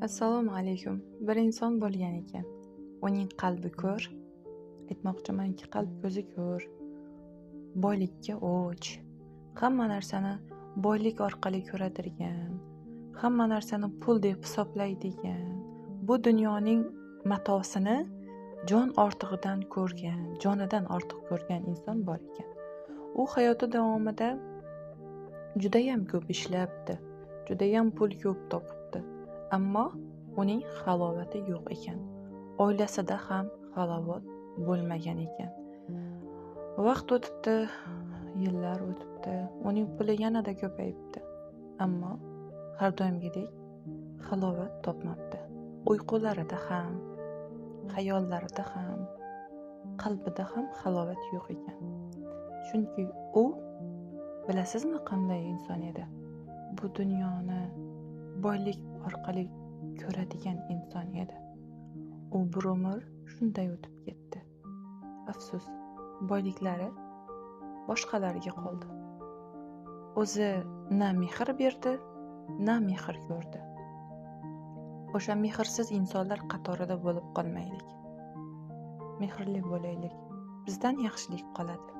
Assalomu alaykum. Bir inson bo'lgan ekan. Uning qalbi ko'r, aytmoqchimanki, qalb ko'zi ko'r, boylikka o'ch, hamma narsani boylik orqali ko'radigan, hamma narsani pul deb hisoblaydigan, bu dunyoning matosini jon ortig'idan ko'rgan, jonidan ortiq ko'rgan inson bor ekan. U hayoti davomida judayam ko'p ishlabdi, judayam pul ko'p topibdi, ammo uning halovati yo'q ekan. Oilasida ham halovat bo'lmagan ekan. Vaqt o'tibdi, yillar o'tibdi, uning puli yanada ko'payibdi, ammo har doimgidek halovat topmabdi. Uyqularida ham, xayollarida ham, qalbida ham halovat yo'q ekan. Chunki u, bilasizmi qanday inson edi? Bu dunyoni boylik orqali ko'radigan inson edi. U bir umr shunday o'tib ketdi. Afsus, boyliklari boshqalarga qoldi. O'zi na mehr berdi, na mehr ko'rdi. O'sha mehrsiz insonlar qatorida bo'lib qolmaylik. Mehrli bo'laylik. Bizdan yaxshilik qoladi.